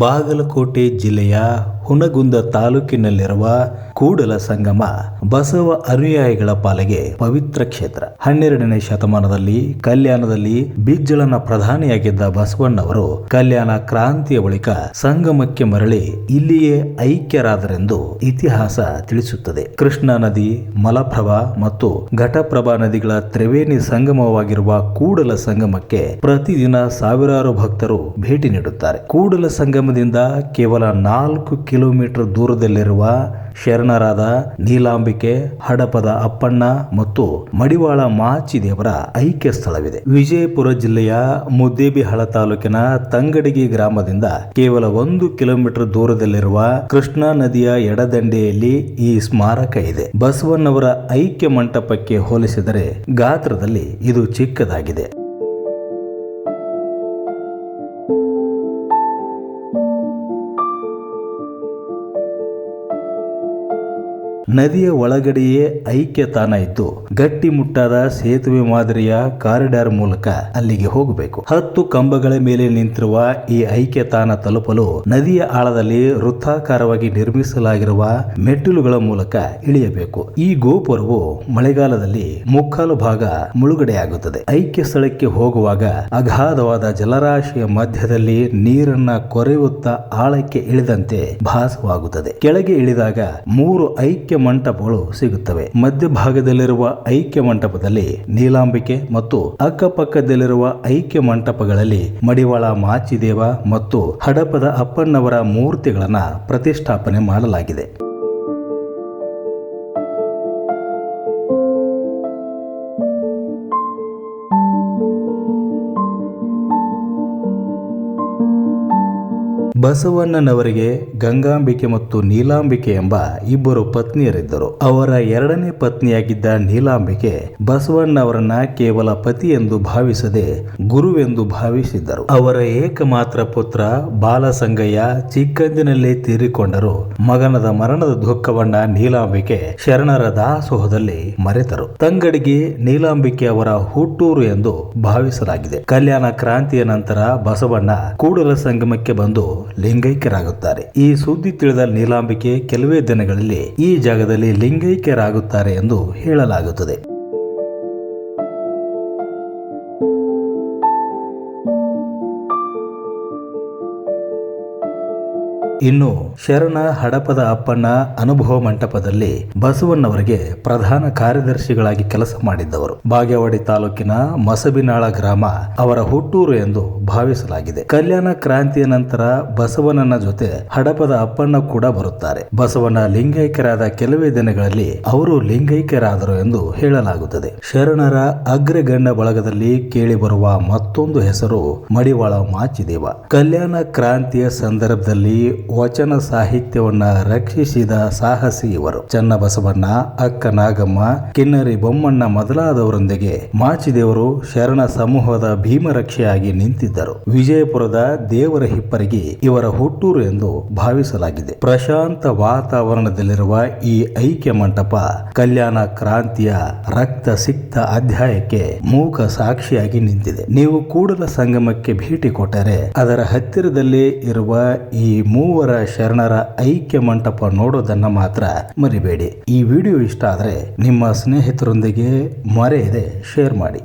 ಬಾಗಲಕೋಟೆ ಜಿಲ್ಲೆಯ ಹುನಗುಂದ ತಾಲೂಕಿನಲ್ಲಿರುವ ಕೂಡಲ ಸಂಗಮ ಬಸವ ಅನುಯಾಯಿಗಳ ಪಾಲಿಗೆ ಪವಿತ್ರ ಕ್ಷೇತ್ರ. 12ನೇ ಶತಮಾನದಲ್ಲಿ ಕಲ್ಯಾಣದಲ್ಲಿ ಬಿಜ್ಜಳನ ಪ್ರಧಾನಿಯಾಗಿದ್ದ ಬಸವಣ್ಣವರು ಕಲ್ಯಾಣ ಕ್ರಾಂತಿಯ ಬಳಿಕ ಸಂಗಮಕ್ಕೆ ಮರಳಿ ಇಲ್ಲಿಯೇ ಐಕ್ಯರಾದರೆಂದು ಇತಿಹಾಸ ತಿಳಿಸುತ್ತದೆ. ಕೃಷ್ಣಾ ನದಿ, ಮಲಪ್ರಭಾ ಮತ್ತು ಘಟಪ್ರಭಾ ನದಿಗಳ ತ್ರಿವೇಣಿ ಸಂಗಮವಾಗಿರುವ ಕೂಡಲ ಸಂಗಮಕ್ಕೆ ಪ್ರತಿದಿನ ಸಾವಿರಾರು ಭಕ್ತರು ಭೇಟಿ ನೀಡುತ್ತಾರೆ. ಕೂಡಲ ಸಂಗಮದಿಂದ ಕೇವಲ 4 ಕಿಲೋಮೀಟರ್ ದೂರದಲ್ಲಿರುವ ಶರಣರಾದ ನೀಲಾಂಬಿಕೆ, ಹಡಪದ ಅಪ್ಪಣ್ಣ ಮತ್ತು ಮಡಿವಾಳ ಮಾಚಿದೇವರ ಐಕ್ಯ ಸ್ಥಳವಿದೆ. ವಿಜಯಪುರ ಜಿಲ್ಲೆಯ ಮುದ್ದೇಬಿಹಾಳ ತಾಲೂಕಿನ ತಂಗಡಗಿ ಗ್ರಾಮದಿಂದ ಕೇವಲ 1 ಕಿಲೋಮೀಟರ್ ದೂರದಲ್ಲಿರುವ ಕೃಷ್ಣಾ ನದಿಯ ಎಡದಂಡೆಯಲ್ಲಿ ಈ ಸ್ಮಾರಕ ಇದೆ. ಬಸವಣ್ಣವರ ಐಕ್ಯ ಮಂಟಪಕ್ಕೆ ಹೋಲಿಸಿದರೆ ಗಾತ್ರದಲ್ಲಿ ಇದು ಚಿಕ್ಕದಾಗಿದೆ. ನದಿಯ ಒಳಗಡೆಯೇ ಐಕ್ಯ ತಾಣ ಇದ್ದು ಗಟ್ಟಿಮುಟ್ಟಾದ ಸೇತುವೆ ಮಾದರಿಯ ಕಾರಿಡಾರ್ ಮೂಲಕ ಅಲ್ಲಿಗೆ ಹೋಗಬೇಕು. 10 ಕಂಬಗಳ ಮೇಲೆ ನಿಂತಿರುವ ಈ ಐಕ್ಯ ತಾಣ ತಲುಪಲು ನದಿಯ ಆಳದಲ್ಲಿ ವೃತ್ತಾಕಾರವಾಗಿ ನಿರ್ಮಿಸಲಾಗಿರುವ ಮೆಟ್ಟಿಲುಗಳ ಮೂಲಕ ಇಳಿಯಬೇಕು. ಈ ಗೋಪುರವು ಮಳೆಗಾಲದಲ್ಲಿ ಮುಕ್ಕಾಲು ಭಾಗ ಮುಳುಗಡೆಯಾಗುತ್ತದೆ. ಐಕ್ಯ ಸ್ಥಳಕ್ಕೆ ಹೋಗುವಾಗ ಅಗಾಧವಾದ ಜಲರಾಶಿಯ ಮಧ್ಯದಲ್ಲಿ ನೀರನ್ನ ಕೊರೆಯುತ್ತಾ ಆಳಕ್ಕೆ ಇಳಿದಂತೆ ಭಾಸವಾಗುತ್ತದೆ. ಕೆಳಗೆ ಇಳಿದಾಗ 3 ಐಕ್ಯ ಮಂಟಪಗಳು ಸಿಗುತ್ತವೆ. ಮಧ್ಯಭಾಗದಲ್ಲಿರುವ ಐಕ್ಯ ಮಂಟಪದಲ್ಲಿ ನೀಲಾಂಬಿಕೆ ಮತ್ತು ಅಕ್ಕಪಕ್ಕದಲ್ಲಿರುವ ಐಕ್ಯ ಮಂಟಪಗಳಲ್ಲಿ ಮಡಿವಾಳ ಮಾಚಿದೇವ ಮತ್ತು ಹಡಪದ ಅಪ್ಪಣ್ಣವರ ಮೂರ್ತಿಗಳನ್ನ ಪ್ರತಿಷ್ಠಾಪನೆ ಮಾಡಲಾಗಿದೆ. ಬಸವಣ್ಣನವರಿಗೆ ಗಂಗಾಂಬಿಕೆ ಮತ್ತು ನೀಲಾಂಬಿಕೆ ಎಂಬ ಇಬ್ಬರು ಪತ್ನಿಯರಿದ್ದರು. ಅವರ 2ನೇ ಪತ್ನಿಯಾಗಿದ್ದ ನೀಲಾಂಬಿಕೆ ಬಸವಣ್ಣವರನ್ನ ಕೇವಲ ಪತಿ ಎಂದು ಭಾವಿಸದೆ ಗುರುವೆಂದು ಭಾವಿಸಿದ್ದರು. ಅವರ ಏಕಮಾತ್ರ ಪುತ್ರ ಬಾಲಸಂಗಯ್ಯ ಚಿಕ್ಕಂದಿನಲ್ಲೇ ತೀರಿಕೊಂಡರು. ಮಗನದ ಮರಣದ ದುಃಖವನ್ನ ನೀಲಾಂಬಿಕೆ ಶರಣರ ದಾಸೋಹದಲ್ಲಿ ಮರೆತರು. ತಂಗಡಿಗೆ ನೀಲಾಂಬಿಕೆ ಅವರ ಹುಟ್ಟೂರು ಎಂದು ಭಾವಿಸಲಾಗಿದೆ. ಕಲ್ಯಾಣ ಕ್ರಾಂತಿಯ ನಂತರ ಬಸವಣ್ಣ ಕೂಡಲ ಸಂಗಮಕ್ಕೆ ಬಂದು ಲಿಂಗೈಕ್ಯರಾಗುತ್ತಾರೆ. ಈ ಸುದ್ದಿ ತಿಳಿದ ನೀಲಾಂಬಿಕೆ ಕೆಲವೇ ದಿನಗಳಲ್ಲಿ ಈ ಜಾಗದಲ್ಲಿ ಲಿಂಗೈಕ್ಯರಾಗುತ್ತಾರೆ ಎಂದು ಹೇಳಲಾಗುತ್ತದೆ. ಇನ್ನು ಶರಣ ಹಡಪದ ಅಪ್ಪಣ್ಣ ಅನುಭವ ಮಂಟಪದಲ್ಲಿ ಬಸವಣ್ಣವರಿಗೆ ಪ್ರಧಾನ ಕಾರ್ಯದರ್ಶಿಗಳಾಗಿ ಕೆಲಸ ಮಾಡಿದ್ದವರು. ಬಾಗೇವಾಡಿ ತಾಲೂಕಿನ ಮಸಬಿನಾಳ ಗ್ರಾಮ ಅವರ ಹುಟ್ಟೂರು ಎಂದು ಭಾವಿಸಲಾಗಿದೆ. ಕಲ್ಯಾಣ ಕ್ರಾಂತಿಯ ನಂತರ ಬಸವಣ್ಣನ ಜೊತೆ ಹಡಪದ ಅಪ್ಪಣ್ಣ ಕೂಡ ಬರುತ್ತಾರೆ. ಬಸವಣ್ಣ ಲಿಂಗೈಕ್ಯರಾದ ಕೆಲವೇ ದಿನಗಳಲ್ಲಿ ಅವರು ಲಿಂಗೈಕ್ಯರಾದರು ಎಂದು ಹೇಳಲಾಗುತ್ತದೆ. ಶರಣರ ಅಗ್ರಗಣ್ಯ ಬಳಗದಲ್ಲಿ ಕೇಳಿಬರುವ ಮತ್ತೊಂದು ಹೆಸರು ಮಡಿವಾಳ ಮಾಚಿದೇವ. ಕಲ್ಯಾಣ ಕ್ರಾಂತಿಯ ಸಂದರ್ಭದಲ್ಲಿ ವಚನ ಸಾಹಿತ್ಯವನ್ನ ರಕ್ಷಿಸಿದ ಸಾಹಸಿ ಇವರು. ಚನ್ನಬಸವಣ್ಣ, ಅಕ್ಕ ನಾಗಮ್ಮ, ಕಿನ್ನರಿ ಬೊಮ್ಮಣ್ಣ ಮೊದಲಾದವರೊಂದಿಗೆ ಮಾಚಿದೇವರು ಶರಣ ಸಮೂಹದ ಭೀಮರಕ್ಷೆಯಾಗಿ ನಿಂತಿದ್ದರು. ವಿಜಯಪುರದ ದೇವರ ಹಿಪ್ಪರಗಿ ಇವರ ಹುಟ್ಟೂರು ಎಂದು ಭಾವಿಸಲಾಗಿದೆ. ಪ್ರಶಾಂತ ವಾತಾವರಣದಲ್ಲಿರುವ ಈ ಐಕ್ಯ ಮಂಟಪ ಕಲ್ಯಾಣ ಕ್ರಾಂತಿಯ ರಕ್ತ ಸಿಕ್ತ ಅಧ್ಯಾಯಕ್ಕೆ ಮೂಕ ಸಾಕ್ಷಿಯಾಗಿ ನಿಂತಿದೆ. ನೀವು ಕೂಡಲ ಸಂಗಮಕ್ಕೆ ಭೇಟಿ ಕೊಟ್ಟರೆ ಅದರ ಹತ್ತಿರದಲ್ಲೇ ಇರುವ ಈ ಮೂವರ ಶರಣರ ಐಕ್ಯ ಮಂಟಪ ನೋಡೋದನ್ನ ಮಾತ್ರ ಮರಿಬೇಡಿ. ಈ ವಿಡಿಯೋ ಇಷ್ಟ ಆದರೆ ನಿಮ್ಮ ಸ್ನೇಹಿತರೊಂದಿಗೆ ಮರೆಯದೆ ಶೇರ್ ಮಾಡಿ.